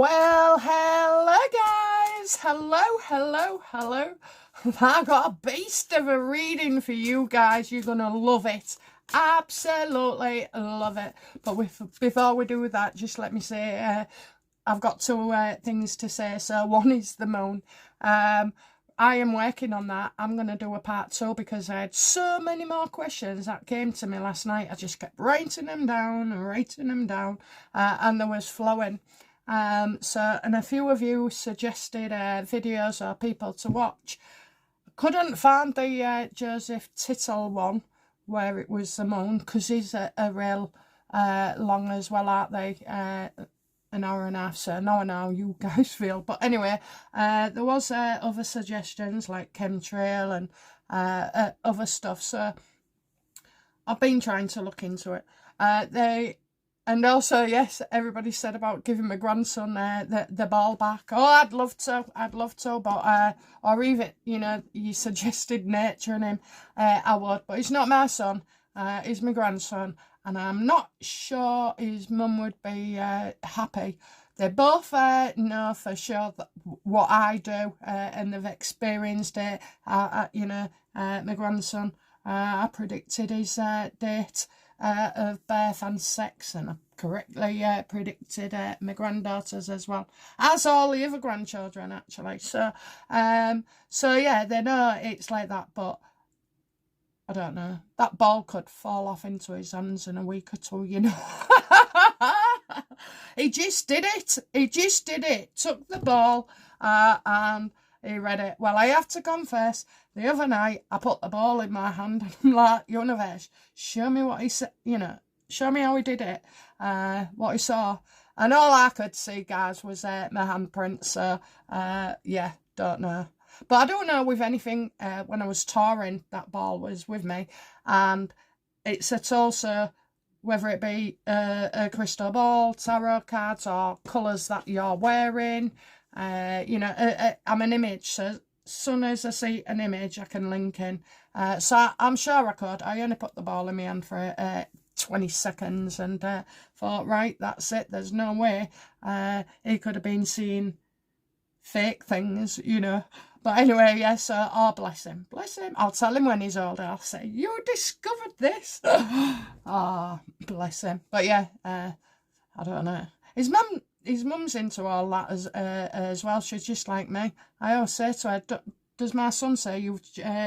Well, hello guys. Hello. I got a beast of a reading for you guys. You're gonna love it. Absolutely love it. But before we do that, just let me say I've got two things to say. So one is the moon. I am working on that. I'm going to do a part 2 because I had so many more questions that came to me last night. I just kept writing them down, and there was flowing. And a few of you suggested videos or people to watch. I couldn't find the Joseph Tittle one where it was the moon, because he's a real long as well, aren't they? An hour and a half, so I don't know how you guys feel. But anyway, there was other suggestions like chemtrail and other stuff. So I've been trying to look into it. And also, yes, everybody said about giving my grandson the ball back. Oh, I'd love to, but or even, you suggested nurturing him. I would, but he's not my son. He's my grandson, and I'm not sure his mum would be happy. They both know for sure that what I do, and they've experienced it. My grandson, I predicted his date of birth and sex, and I correctly predicted my granddaughter's as well, as all the other grandchildren actually. So yeah, they know it's like that, but I don't know. That ball could fall off into his hands in a week or two, He just did it. Took the ball and he read it. Well, I have to confess, the other night I put the ball in my hand and I'm like, universe, show me what he said, show me how he did it, what he saw. And all I could see, guys, was my handprint. So, yeah, don't know. But I don't know with anything, when I was touring, that ball was with me. And it's at also, whether it be a crystal ball, tarot cards, or colours that you're wearing. I'm an image. So as soon as I see an image, I can link in. So I'm sure I could. I only put the ball in my hand for 20 seconds and thought, right, that's it. There's no way he could have been seeing fake things, But anyway, yes, oh, bless him. I'll tell him when he's older. I'll say, you discovered this. Oh, bless him. But yeah, I don't know. His mum's into all that as well. She's just like me. I always say to her, does my son say you've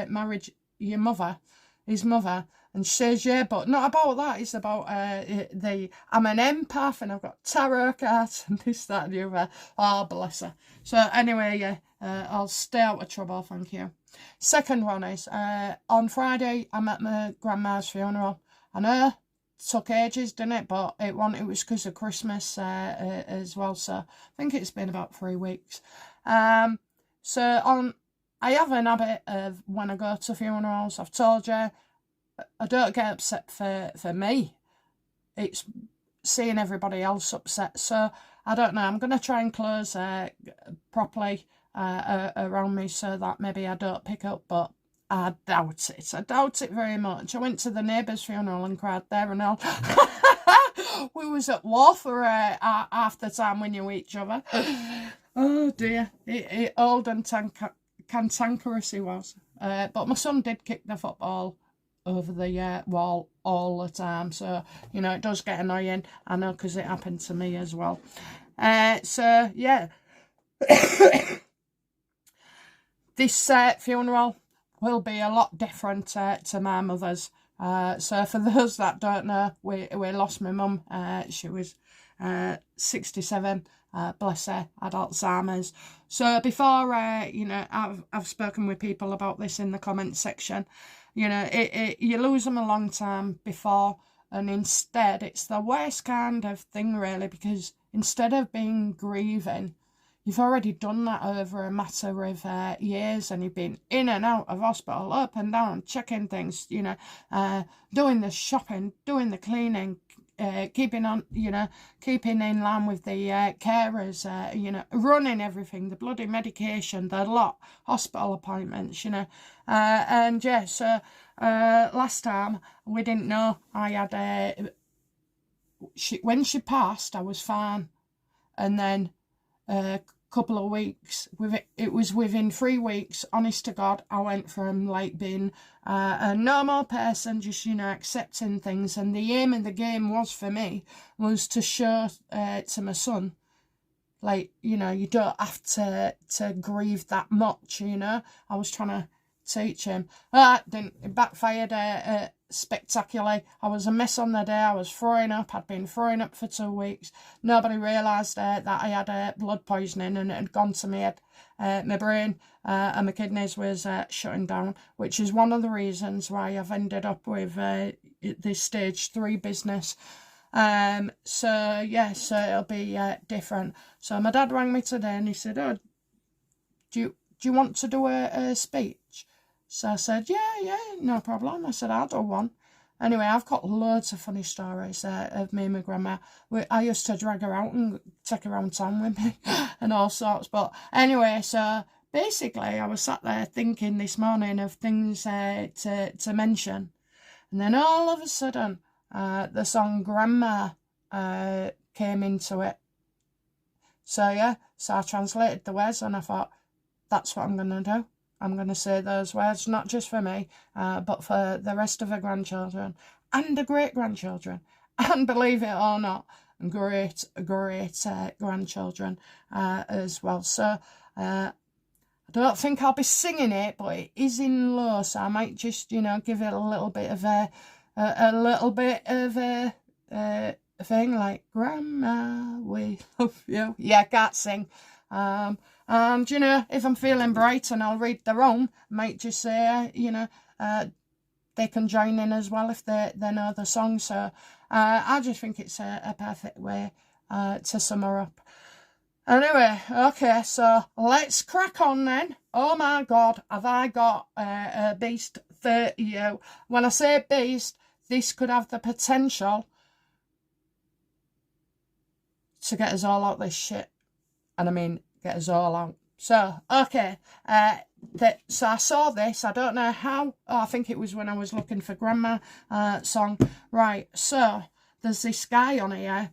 married your mother, his mother? And she says, yeah, but not about that. It's about I'm an empath and I've got tarot cards and this, that, and the other. Oh, bless her. So anyway, yeah, I'll stay out of trouble, thank you. Second one is, on Friday, I'm at my grandma's funeral. I know it took ages, didn't it? But it was because of Christmas as well. So I think it's been about 3 weeks. I have an habit of, when I go to funerals, I've told you, I don't get upset for me. It's seeing everybody else upset. So I don't know. I'm going to try and close properly around me so that maybe I don't pick up. But I doubt it. I doubt it very much. I went to the neighbour's funeral and cried there and all. We was at war for half the time we knew each other. Oh dear. Old and cantankerous he was. But my son did kick the football over the wall all the time, so it does get annoying. I know, because it happened to me as well. So yeah, this funeral will be a lot different to my mother's. So for those that don't know, we lost my mum. She was 67. Bless her, had Alzheimer's. So before, I've spoken with people about this in the comment section. You lose them a long time before, and instead it's the worst kind of thing, really, because instead of being grieving, you've already done that over a matter of years, and you've been in and out of hospital, up and down, checking things, doing the shopping, doing the cleaning, keeping in line with the carers, running everything, the bloody medication, the lot, hospital appointments, and yeah, so last time we didn't know I had when she passed, I was fine, and then couple of weeks. It was within 3 weeks, honest to God, I went from like being a normal person, just, you know, accepting things, and the aim of the game was for me was to show to my son, like, you know, you don't have to grieve that much, you know. I was trying to teach him. It backfired spectacularly. I was a mess on the day. I was throwing up. I'd been throwing up for 2 weeks. Nobody realised that I had blood poisoning, and it had gone to my head. My brain and my kidneys was shutting down, which is one of the reasons why I've ended up with this stage 3 business. So yeah, so it'll be different. So my dad rang me today and he said, oh, do you want to do a speech? So I said, yeah, no problem. I said, I'll do one. Anyway, I've got loads of funny stories of me and my grandma. I used to drag her out and take her around town with me and all sorts. But anyway, so basically I was sat there thinking this morning of things to mention. And then all of a sudden, the song Grandma came into it. So yeah, so I translated the words and I thought, that's what I'm going to do. I'm going to say those words, not just for me, but for the rest of the grandchildren and the great-grandchildren. And believe it or not, great grandchildren as well. So I don't think I'll be singing it, but it is in low, so I might just, you know, give it a little bit of a thing like, Grandma, we love you. Yeah, I can't sing. And, you know, if I'm feeling bright and I'll read the room, I might just say, you know, they can join in as well if they know the song. So I just think it's a perfect way to sum her up. Anyway, okay, so let's crack on then. Oh my God, have I got a beast for you. When I say beast, this could have the potential to get us all out this shit. And I mean, get us all out. So, okay, so I saw this, I don't know how, I think it was when I was looking for Grandma song. Right, so there's this guy on here,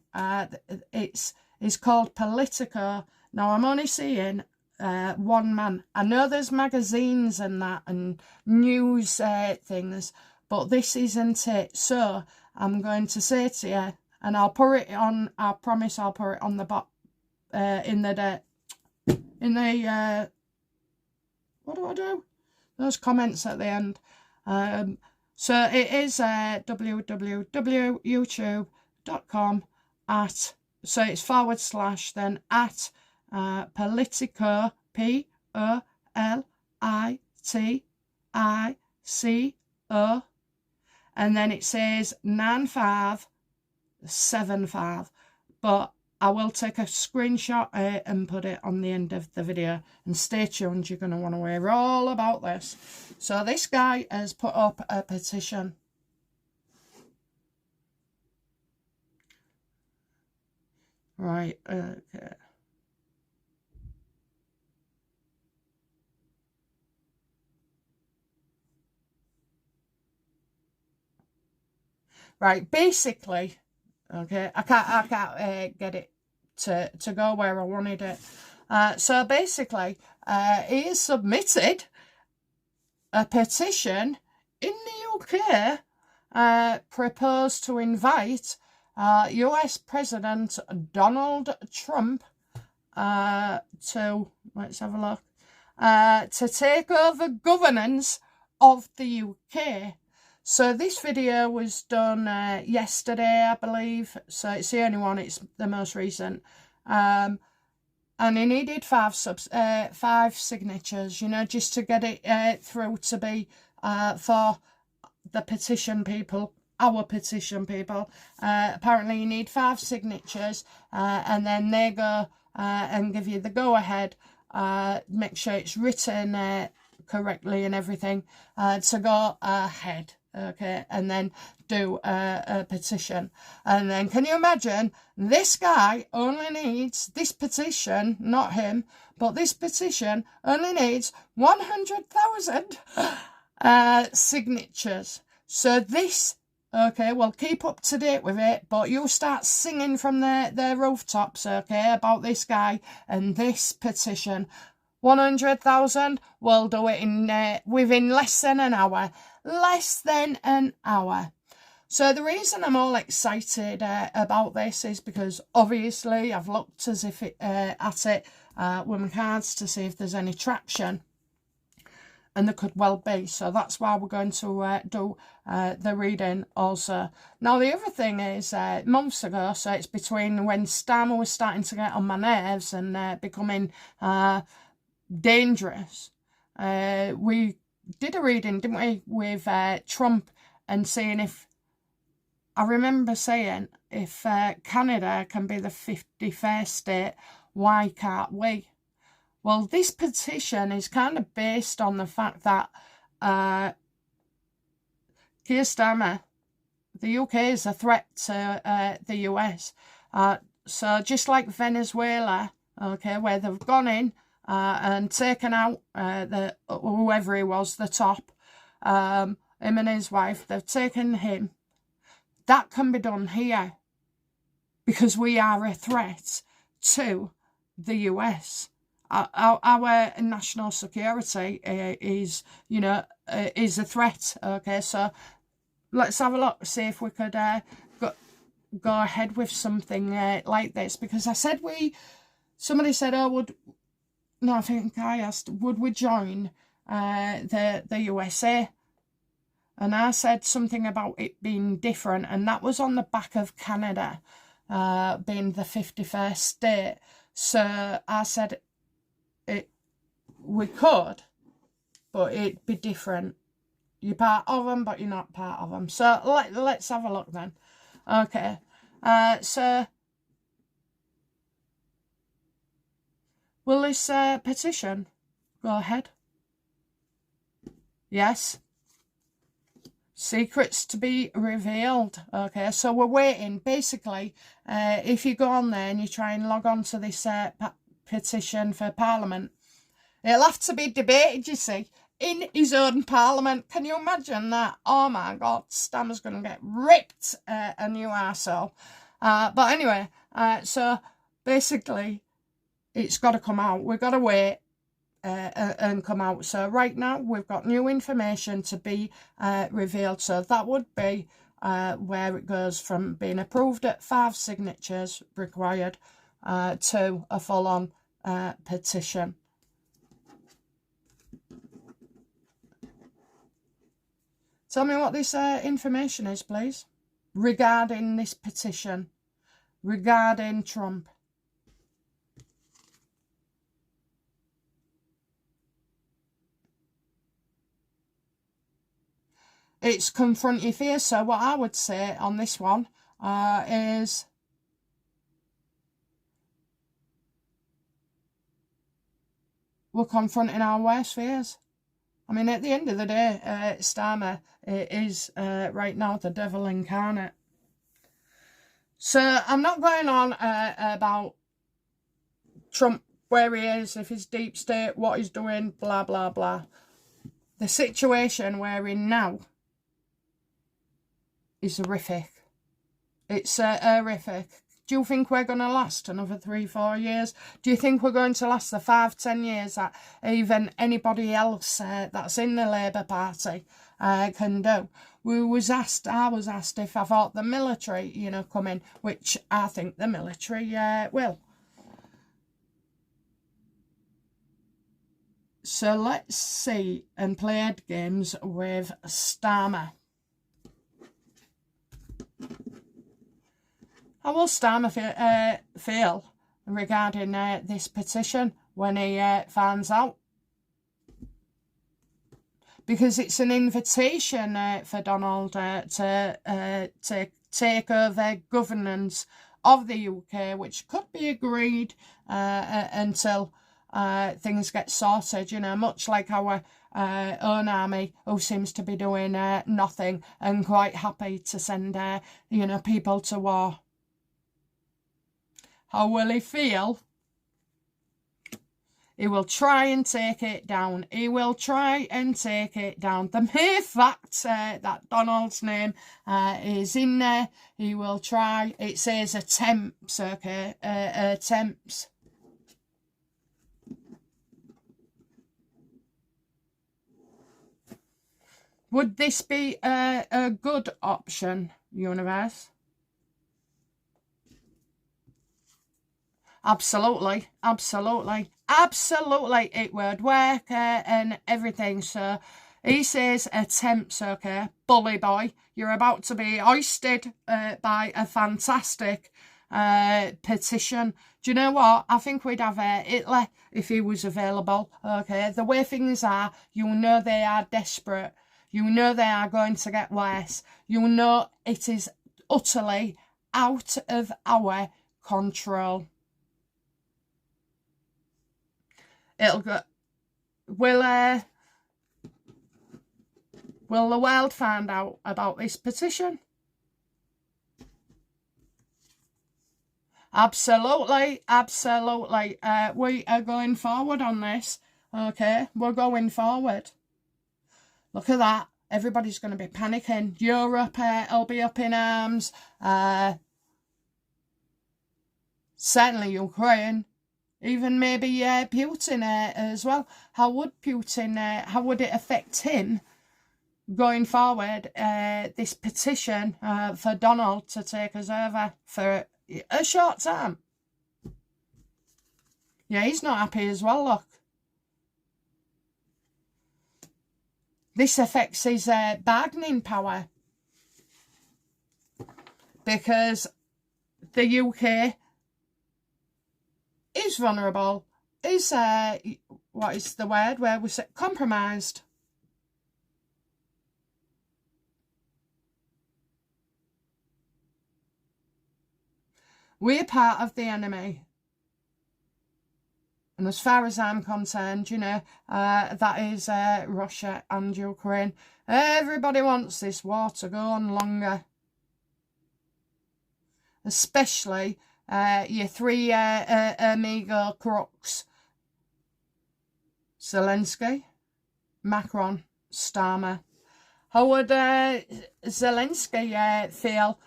it's called Politico. Now, I'm only seeing one man. I know there's magazines and that and news things, but this isn't it. So, I'm going to say to you, and I'll put it on, I promise I'll put it on the what do I do? Those comments at the end. So it is www.youtube.com so it's / then at Politico, POLITICO, and then it says 9575, but I will take a screenshot and put it on the end of the video. And stay tuned, you're going to want to hear all about this. So this guy has put up a petition. Right, okay. Right, basically, okay, I can't get it to go where I wanted it. So basically, he has submitted a petition in the UK, proposed to invite US President Donald Trump to, let's have a look, to take over governance of the UK. So this video was done yesterday, I believe. So it's the only one, it's the most recent. And he needed 5 signatures, you know, just to get it through to be for the petition people, our petition people. Apparently you need 5 signatures and then they go and give you the go-ahead, make sure it's written correctly and everything, to go ahead. Okay, and then do a petition. And then can you imagine, this guy only needs, this petition, not him, but this petition only needs 100,000 signatures. So this Okay, well, keep up to date with it, but you start singing from their rooftops, okay, about this guy and this petition. 100,000, we'll do it in within less than an hour. Less than an hour. So the reason I'm all excited about this is because obviously I've looked at it with my cards to see if there's any traction. And there could well be. So that's why we're going to do the reading also. Now, the other thing is, months ago, so it's between when Starmer was starting to get on my nerves and becoming dangerous, we did a reading, didn't we, with Trump, and seeing if, I remember saying, if Canada can be the 51st state, why can't we? Well, this petition is kind of based on the fact that Keir Starmer, the UK is a threat to the US. So just like Venezuela, okay, where they've gone in and taken out whoever he was, the top, him and his wife, they've taken him. That can be done here because we are a threat to the US. Our national security is, is a threat. Okay, so let's have a look, see if we could go ahead with something like this. Because I said somebody said, I think I asked, would we join the USA? And I said something about it being different, and that was on the back of Canada being the 51st state. So I said, we could, but it'd be different. You're part of them, but you're not part of them. So let's have a look then. Okay. So will this petition go ahead? Yes. Secrets to be revealed. Okay, so we're waiting. Basically, if you go on there and you try and log on to this petition for Parliament, it'll have to be debated, you see, in his own Parliament. Can you imagine that? Oh my God, Starmer's going to get ripped a new arsehole. But anyway, so basically, it's got to come out. We've got to wait and come out. So right now, we've got new information to be revealed. So that would be where it goes from being approved at 5 signatures required to a full-on petition. Tell me what this information is, please, regarding this petition, regarding Trump. It's confront your fears. So what I would say on this one is we're confronting our worst fears. I mean, at the end of the day, Starmer is right now the devil incarnate. So I'm not going on about Trump, where he is, if he's deep state, what he's doing, blah, blah, blah. The situation we're in now is horrific. It's horrific. Do you think we're going to last another 3-4 years? Do you think we're going to last the 5-10 years that even anybody else that's in the Labour Party can do? I was asked if I thought the military, come in, which I think the military will. So let's see and play head games with Starmer. How will Starmer feel regarding this petition when he finds out? Because it's an invitation for Donald to take over governance of the UK, which could be agreed until things get sorted, much like our own army, who seems to be doing nothing and quite happy to send, people to war. How will he feel He will try and take it down. He will try and take it down. The mere fact that Donald's name is in there, he will try. It says attempts, okay? Attempts. Would this be a good option, universe? Absolutely, absolutely, absolutely it would work and everything. So he says attempts, okay? Bully boy, you're about to be hoisted by a fantastic petition. Do you know what? I think we'd have Hitler if he was available, okay? The way things are, you know they are desperate. You know they are going to get worse. You know it is utterly out of our control. It'll go. Will the world find out about this petition? Absolutely, absolutely. We are going forward on this. Okay, we're going forward. Look at that. Everybody's going to be panicking. Europe will be up in arms. Certainly Ukraine. Even maybe Putin as well. How would Putin, how would it affect him going forward? This petition for Donald to take us over for a short time. Yeah, he's not happy as well, look. This affects his bargaining power. Because the UK is vulnerable, is, what is the word where we say, compromised. We're part of the enemy. And as far as I'm concerned, you know, that is Russia and Ukraine. Everybody wants this war to go on longer. Especially your three amigo crooks. Zelensky, Macron, Starmer. How would Zelensky feel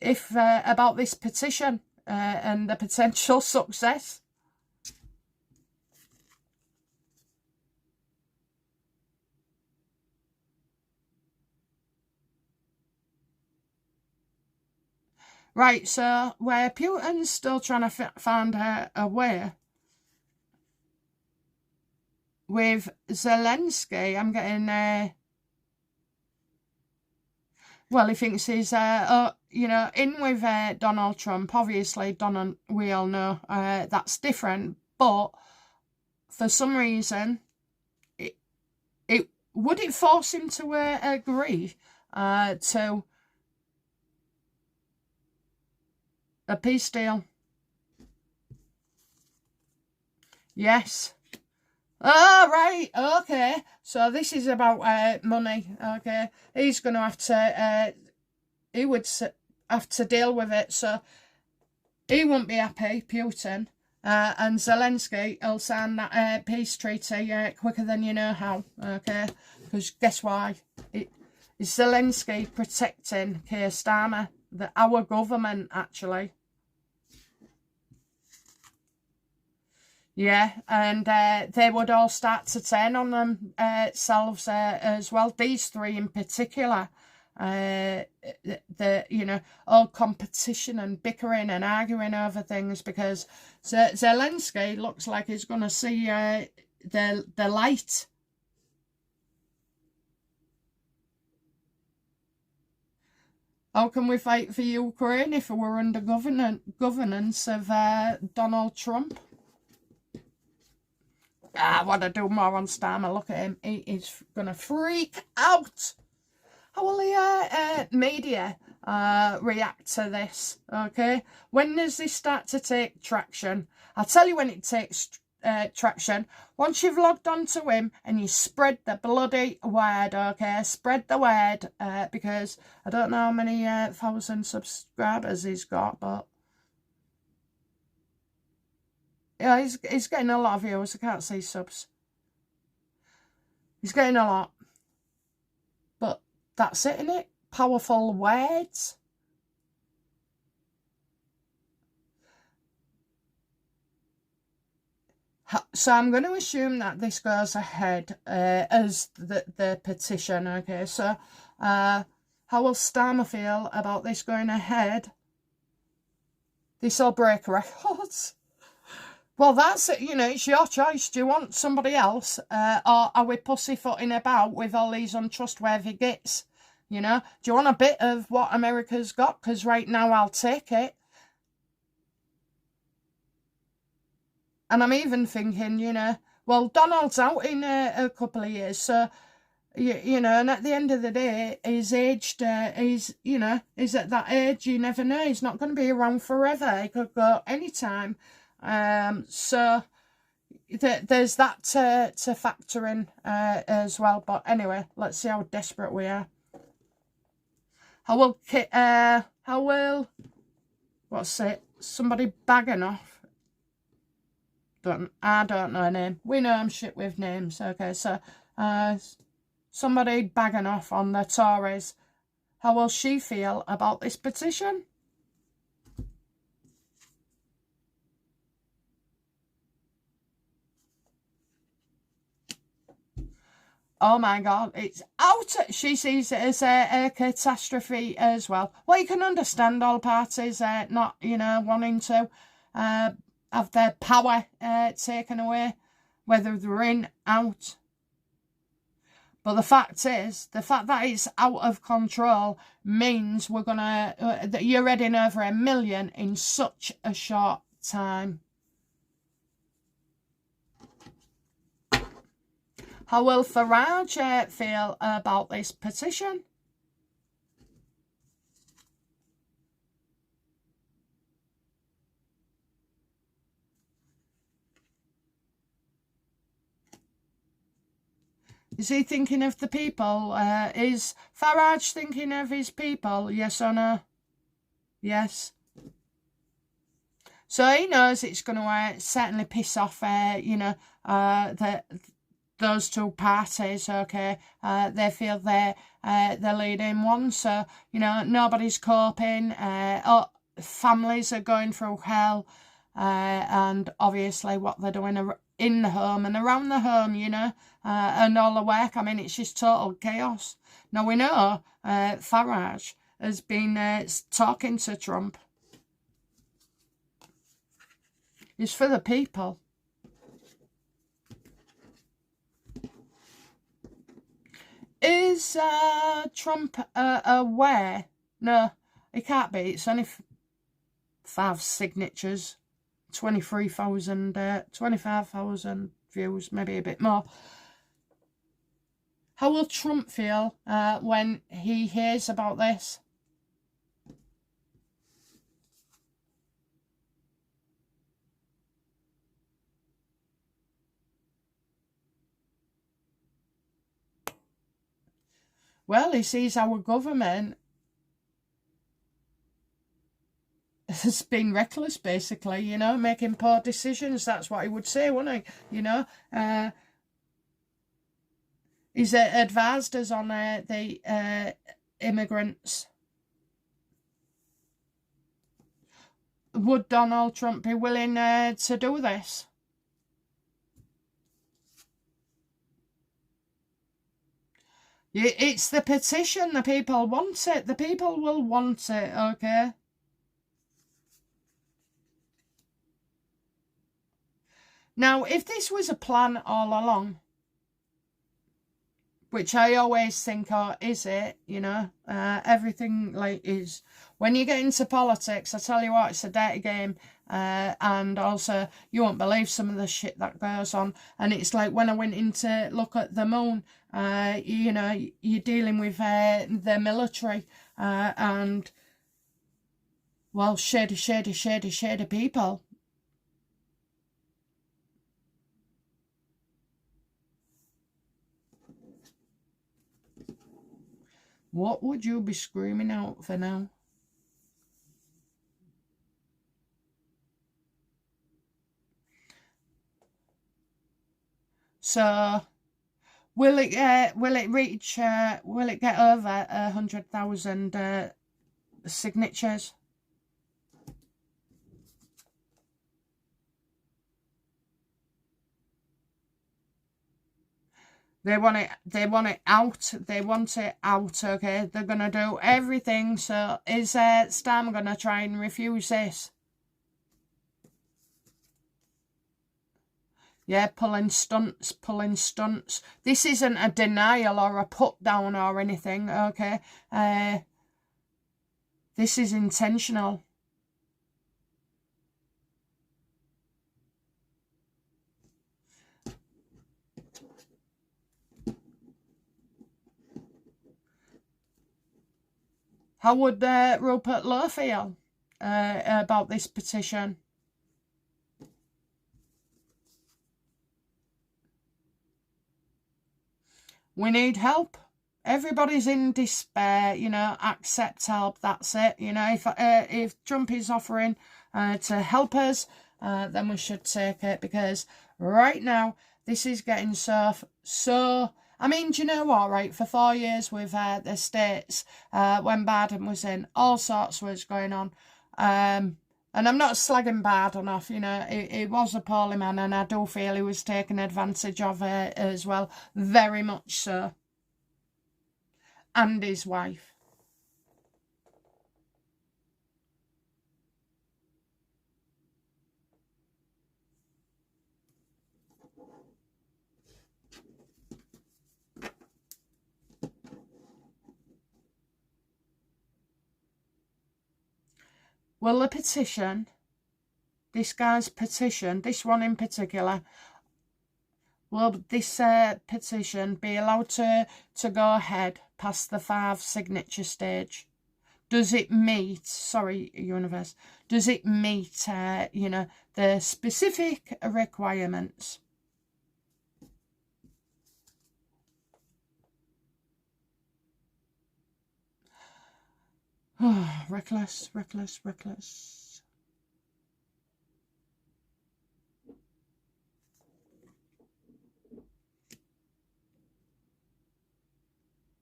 if about this petition and the potential success? Right, so where Putin's still trying to find a way, with Zelensky, I'm getting, well, he thinks he's, you know, in with Donald Trump. Obviously, we all know that's different, but for some reason, would it force him to agree to a peace deal? Yes. Oh, right, okay. So this is about money, okay. He's going to have to, he would have to deal with it. So he won't be happy, Putin. And Zelensky will sign that peace treaty quicker than you know how, okay. Because guess why? It's Zelensky protecting Keir Starmer, our government, actually. Yeah, and they would all start to turn on themselves as well. These three in particular, you know, all competition and bickering and arguing over things, because Zelensky looks like he's going to see the light. How can we fight for Ukraine if we're under governance of Donald Trump? I want to do more on Starmer. Look at him. He is going to freak out. How will the media react to this? Okay. When does this start to take traction? I'll tell you when it takes traction. Once you've logged on to him and you spread the bloody word, okay? Spread the word, because I don't know how many thousand subscribers he's got, but Yeah, he's getting a lot of views. I can't see subs. He's getting a lot. But that's it, innit? Powerful words. So I'm going to assume that this goes ahead as the petition, okay? So how will Starmer feel about this going ahead? This will break records. Well, that's it, you know, it's your choice. Do you want somebody else? Or are we pussyfooting about with all these untrustworthy gits? You know, do you want a bit of what America's got? Because right now I'll take it. And I'm even thinking, you know, well, Donald's out in a couple of years, so, you know, and at the end of the day, he's aged, you know, he's at that age, you never know, he's not going to be around forever, he could go anytime. So there's that to factor in as well. But anyway, let's see how desperate we are. How will, what's it, somebody bagging off? I don't know her name. We know I'm shit with names. Okay, so somebody bagging off on the Tories. How will she feel about this petition? Oh my God, it's out. She sees it as a catastrophe as well. Well, you can understand all parties not, you know, wanting to have their power taken away, whether they're in, out. But the fact is, the fact that it's out of control means we're gonna that you're heading over 1 million in such a short time. How will Farage feel about this petition? Is he thinking of the people? Is Farage thinking of his people? Yes or no? Yes. So he knows it's going to certainly piss off, you know, those two parties, okay? They feel they're leading one, so, you know, nobody's coping. Families are going through hell, and obviously what they're doing in the home and around the home, you know, and all the work. I mean, it's just total chaos. Now, we know Farage has been talking to Trump. It's for the people. Is Trump aware? No, he can't be. It's only 5 signatures, 25,000 views, maybe a bit more. How will Trump feel when he hears about this? Well, he sees our government has been reckless, basically, you know, making poor decisions. That's what he would say, wouldn't he? You know, he's advised us on the immigrants. Would Donald Trump be willing to do this? It's the petition. The people want it. The people will want it, okay? Now, if this was a plan all along, which I always think, oh, is it? You know, everything like is. When you get into politics, I tell you what, it's a dirty game. And also, you won't believe some of the shit that goes on. And it's like when I went in to look at the moon, you know, you're dealing with the military and, well, shady people. What would you be screaming out for now? So will it reach? Will it get over 100,000 signatures? They want it out. They want it out, okay? They're going to do everything. So is Starmer going to try and refuse this? Yeah, pulling stunts. This isn't a denial or a put down or anything, okay? This is intentional. How would Rupert Lowe feel about this petition? We need help. Everybody's in despair, you know, accept help, that's it. You know, if Trump is offering to help us, then we should take it, because right now, this is getting so... I mean, do you know what, right? For 4 years with the States, when Biden was in, all sorts was going on. And I'm not slagging Biden off, you know, he was a poorly man, and I do feel he was taken advantage of as well, very much so. And his wife. Will the petition, this guy's petition, this one in particular, will this petition be allowed to go ahead past the 5 signature stage? Does it meet, sorry, universe, does it meet, you know, the specific requirements? Oh, reckless. I'm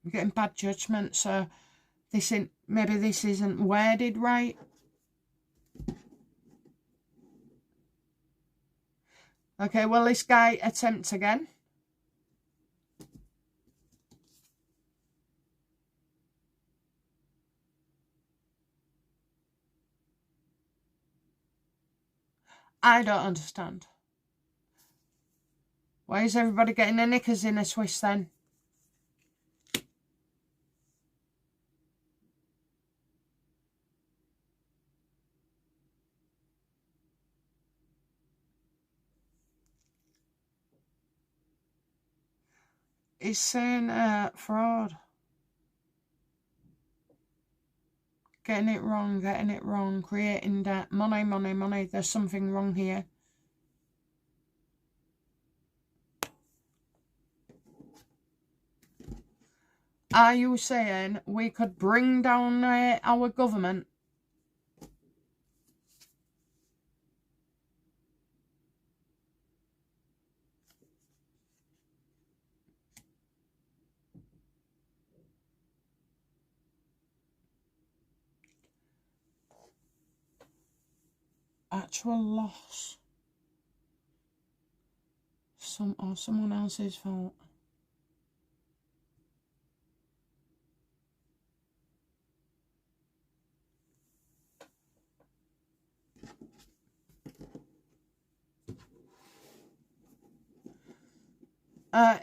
getting bad judgment, so maybe this isn't worded right. Okay, will this guy attempt again? I don't understand. Why is everybody getting their knickers in a twist then? It's saying fraud. Getting it wrong, creating debt, money. There's something wrong here. Are you saying we could bring down our government? Actual loss. Someone else's fault.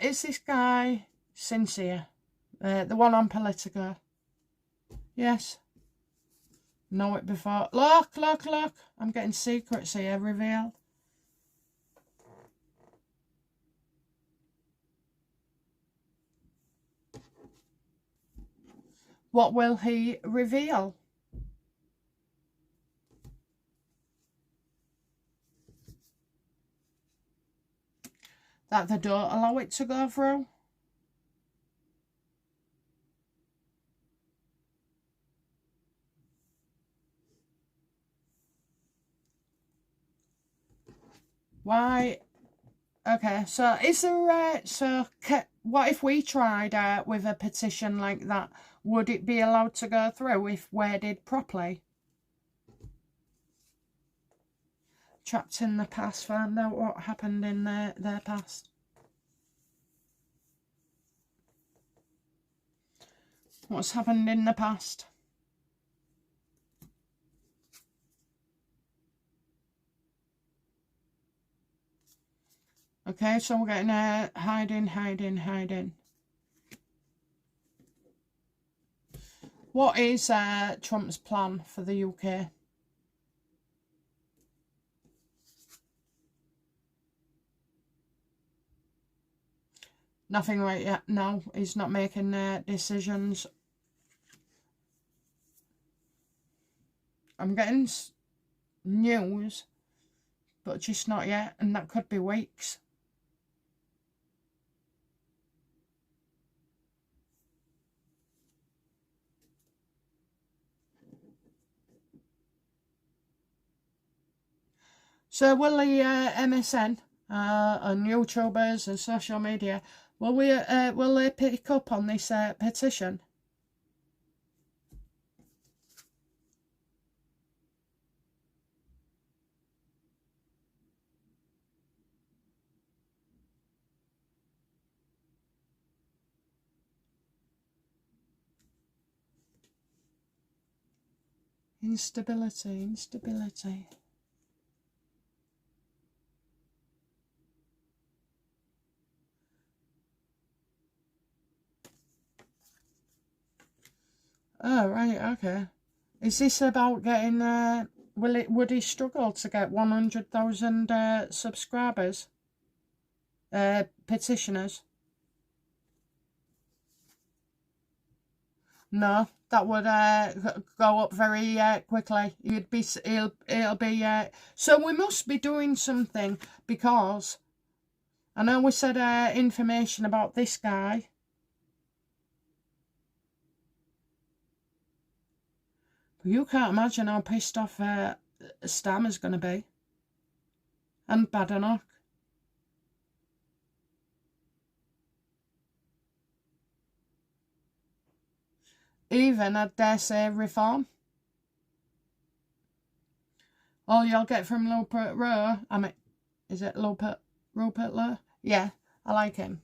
Is this guy sincere? The one on Politico? Yes. Know it before. Look. I'm getting secrets here revealed. What will he reveal? That they don't allow it to go through? Why Okay, so is there, what if we tried with a petition like that? Would it be allowed to go through if worded properly? Trapped in the past, find out what happened in their past. What's happened in the past? Okay, so we're getting hiding. What is Trump's plan for the UK? Nothing right yet. No, he's not making decisions. I'm getting news, but just not yet, and that could be weeks. So will the MSN and YouTubers and social media, will they pick up on this petition? Instability. Oh, right, okay. Is this about getting, would he struggle to get 100,000 subscribers? Petitioners? No, that would go up very quickly. It'll be, so we must be doing something, because I know we said information about this guy. You can't imagine how pissed off Starmer's going to be. And Badenoch. Even, I dare say, Reform. All you'll get from Rupert Rowe, is it Rupert Rowe? Yeah, I like him.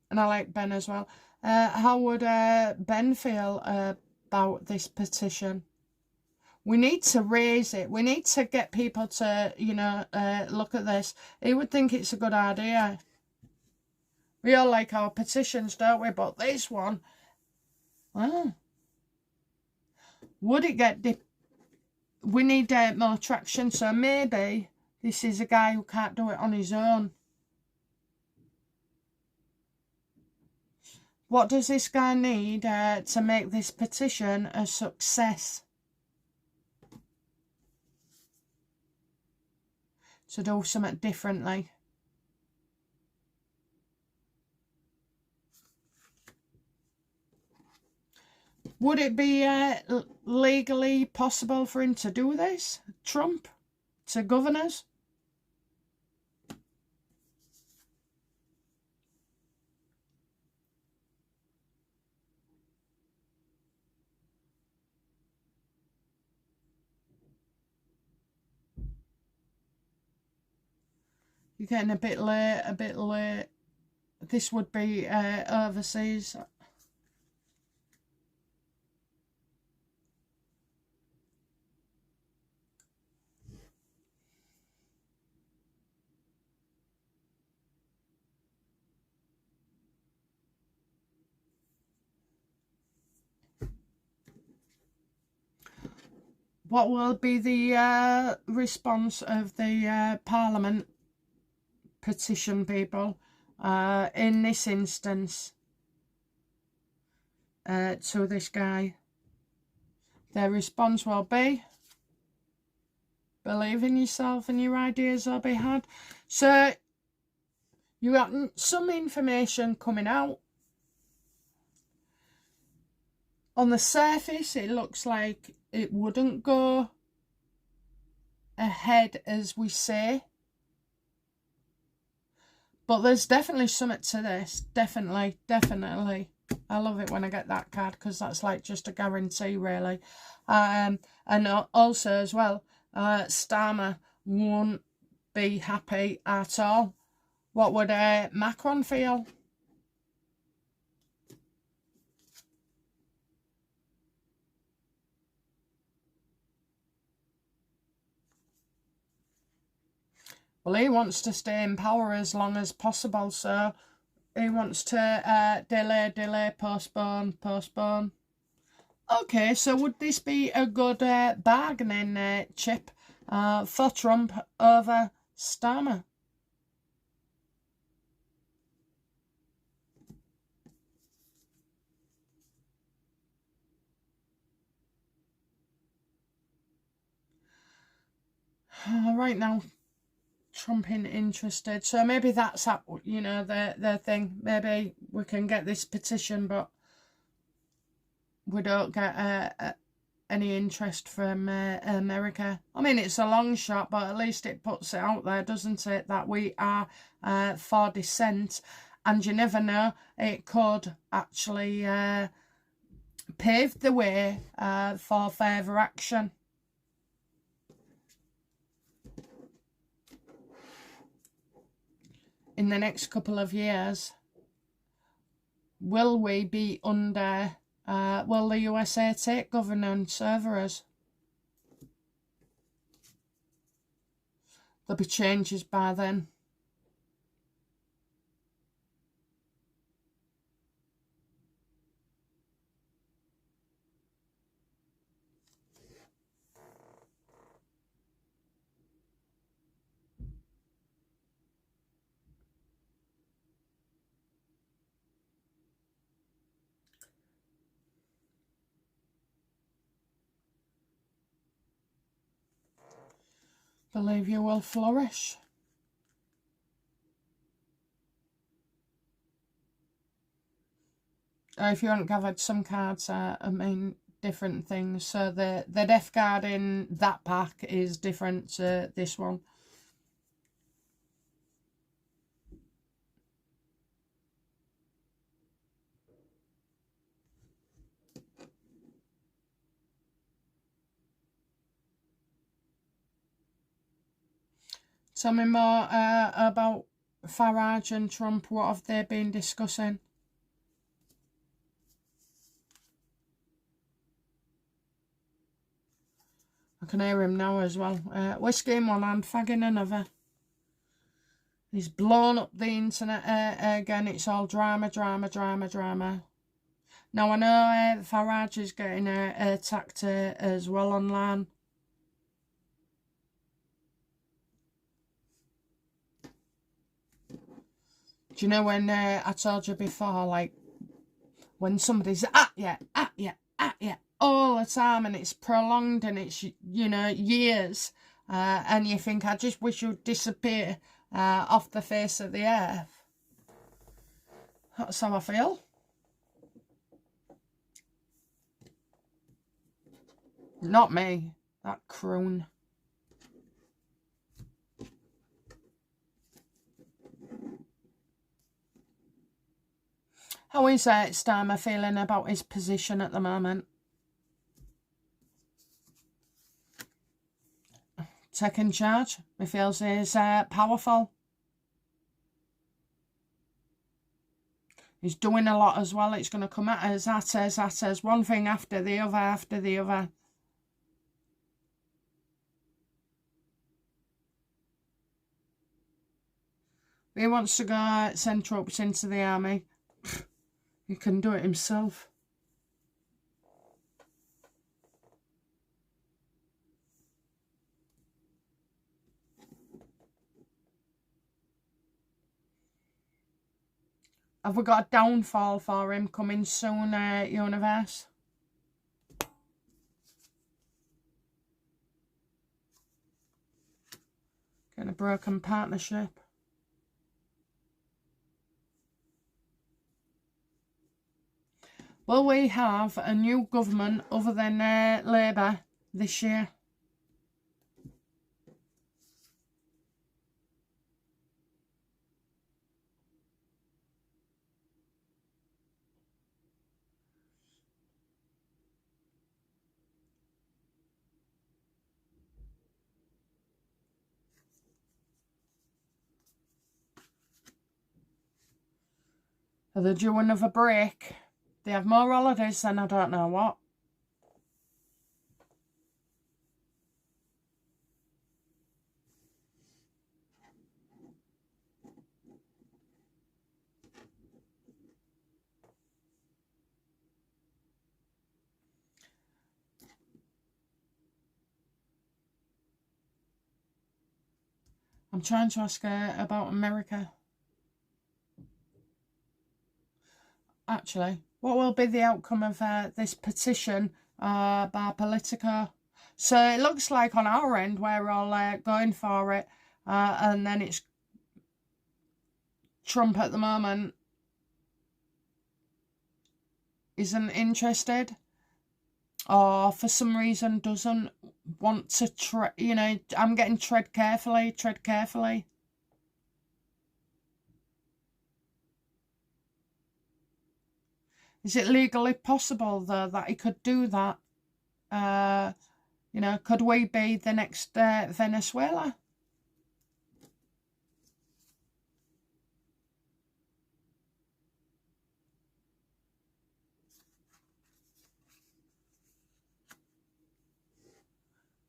And I like Ben as well. How would Ben feel about this petition? We need to raise it. We need to get people to, look at this. He would think it's a good idea. We all like our petitions, don't we? But this one, well, would it get... We need more traction, so maybe this is a guy who can't do it on his own. What does this guy need to make this petition a success? To do something differently. Would it be legally possible for him to do this, Trump, to governors? You're getting a bit late. This would be overseas. What will be the response of the Parliament petition people in this instance to this guy? Their response will be, believe in yourself and your ideas will be had. So you got some information coming out. On the surface, it looks like it wouldn't go ahead as we say. But there's definitely something to this. Definitely, definitely. I love it when I get that card because that's like just a guarantee, really. And also as well, Starmer won't be happy at all. What would Macron feel? Well, he wants to stay in power as long as possible, so he wants to delay, postpone. Okay, so would this be a good bargaining chip for Trump over Starmer? Right now, Trump ain't interested, so maybe that's the thing. Maybe we can get this petition, but we don't get any interest from America. I mean, it's a long shot, but at least it puts it out there, doesn't it, that we are for dissent, and you never know, it could actually pave the way for further action. In the next couple of years, will we be under, will the USA take governance over us? There'll be changes by then. Believe you will flourish. If you haven't gathered, some cards mean different things. So the death card in that pack is different to this one. Tell me more about Farage and Trump. What have they been discussing? I can hear him now as well. Whiskey in one hand, fag in another. He's blown up the internet again. It's all drama. Now I know Farage is getting attacked as well online. Do you know when I told you before, like, when somebody's at you all the time and it's prolonged and it's, years, and you think, I just wish you'd disappear off the face of the earth. That's how I feel. Not me, that croon. How is Starmer feeling about his position at the moment? Taking charge. He feels he's powerful. He's doing a lot as well. It's going to come at us, one thing after the other. He wants to go send troops into the army. He can do it himself. Have we got a downfall for him coming soon, universe? Getting a broken partnership. Will we have a new government other than Labour this year? Are they due another break? They have more holidays than I don't know what. I'm trying to ask her about America. Actually, what will be the outcome of this petition by Politico? So it looks like on our end we're all going for it, and then it's Trump at the moment isn't interested, or for some reason doesn't want to you know, I'm getting tread carefully. Is it legally possible though that he could do that? You know, could we be the next Venezuela?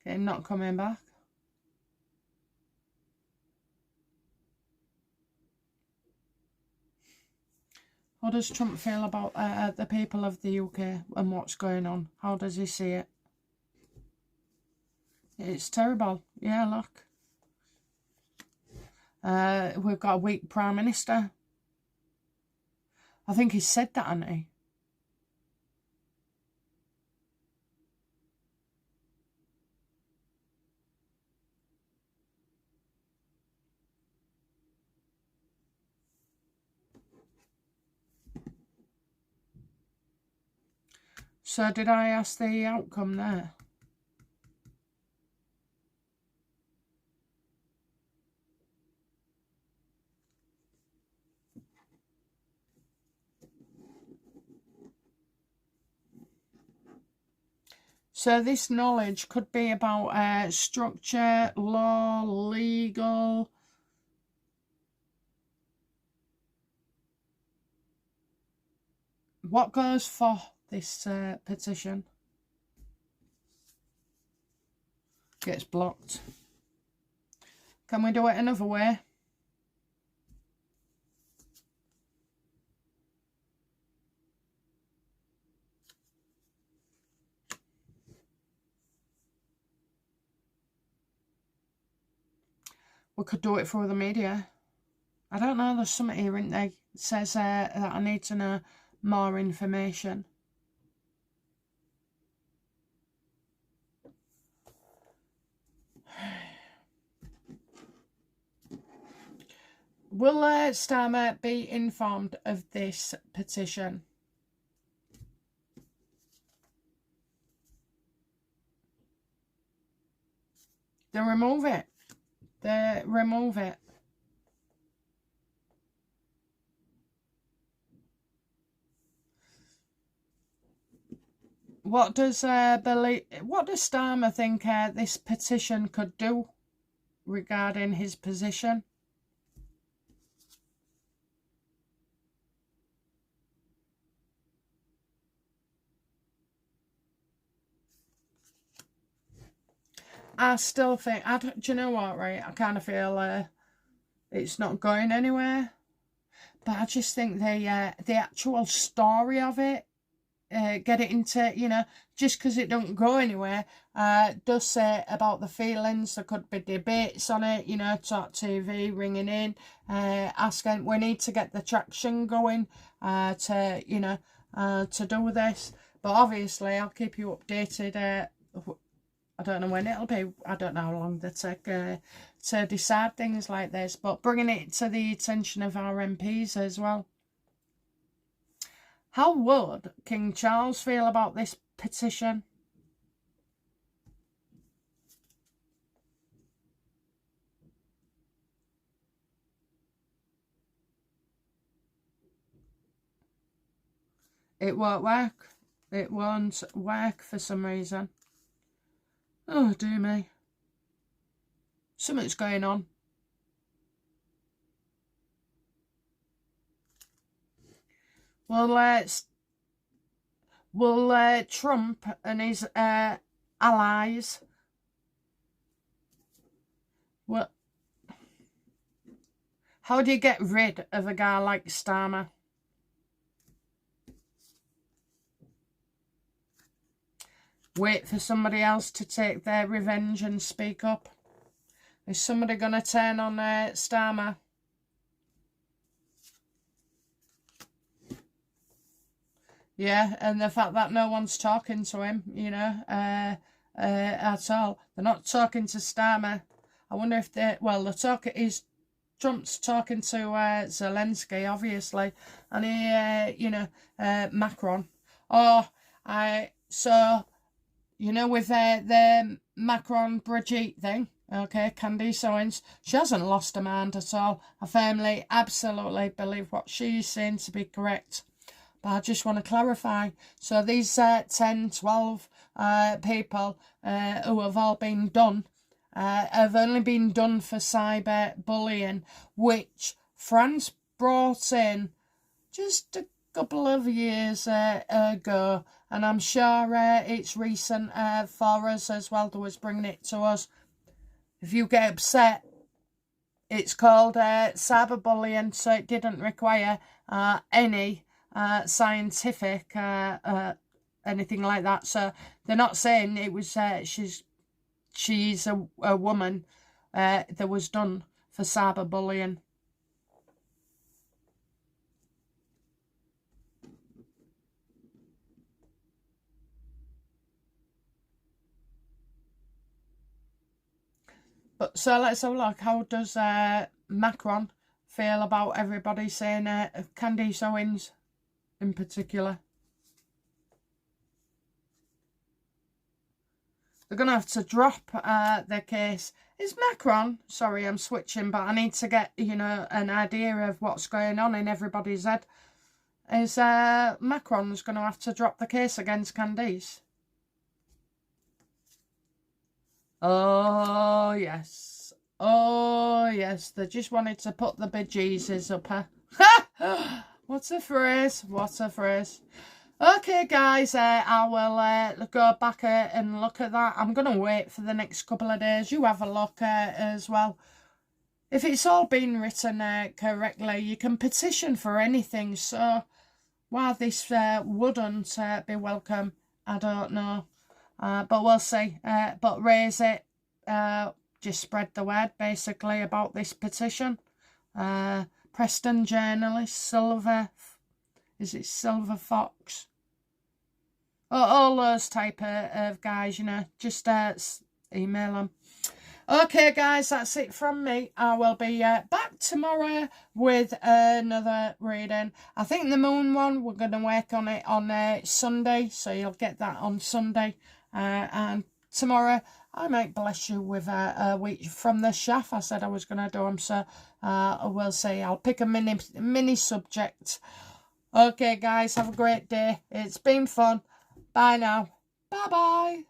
Okay, not coming back. How does Trump feel about the people of the UK and what's going on? How does he see it? It's terrible. Yeah, look. We've got a weak Prime Minister. I think he said that, hasn't he? So did I ask the outcome there? So this knowledge could be about structure, law, legal. What goes for this petition? Gets blocked. Can we do it another way? We could do it through the media. I don't know, there's something here, isn't there? It says that I need to know more information. Will Starmer be informed of this petition? They remove it. They remove it. What does Starmer think this petition could do regarding his position? I still think, do you know what, right? I kind of feel it's not going anywhere. But I just think the actual story of it, get it into, you know, just because it don't go anywhere, does say about the feelings. There could be debates on it, you know, Talk TV ringing in, asking, we need to get the traction going to, you know, to do this. But obviously, I'll keep you updated. I don't know when it'll be. I don't know how long they take to decide things like this. But bringing it to the attention of our MPs as well. How would King Charles feel about this petition? It won't work. It won't work for some reason. Oh, dear me. Something's going on. Will Trump and his allies, well, how do you get rid of a guy like Starmer? Wait for somebody else to take their revenge and speak up? Is somebody going to turn on Starmer? Yeah, and the fact that no one's talking to him, you know, at all. They're not talking to Starmer. I wonder if they're talking is Trump's talking to Zelensky, obviously, and he, Macron. So, you know, with the Macron Brigitte thing, okay, Candice Owens, she hasn't lost her mind at all. I firmly, absolutely believe what she's saying to be correct. But I just want to clarify. So these 10, 12 people who have all been done have only been done for cyber bullying, which France brought in just a couple of years ago. And I'm sure it's recent for us as well. They was bringing it to us. If you get upset, it's called cyberbullying. So it didn't require any scientific anything like that. So they're not saying it was she's a woman that was done for cyberbullying. But so let's have a look. How does Macron feel about everybody saying Candice Owens in particular? They're going to have to drop their case. Is Macron, sorry I'm switching, but I need to get, you know, an idea of what's going on in everybody's head. Is Macron's going to have to drop the case against Candice? Oh, yes. Oh, yes. They just wanted to put the bejesus up her. What a phrase. What a phrase. Okay, guys, I will go back and look at that. I'm going to wait for the next couple of days. You have a look as well. If it's all been written correctly, you can petition for anything. So why this wouldn't be welcome, I don't know. But we'll see. But raise it. Just spread the word, basically, about this petition. Preston journalist, Silver... Is it Silver Fox? All those type of guys, you know, just email them. Okay, guys, that's it from me. I will be back tomorrow with another reading. I think the moon one, we're going to work on it on Sunday, so you'll get that on Sunday. And tomorrow, I might bless you with a week from the shaft. I said I was going to do them, so we'll see. I'll pick a mini subject. Okay, guys, have a great day. It's been fun. Bye now. Bye-bye.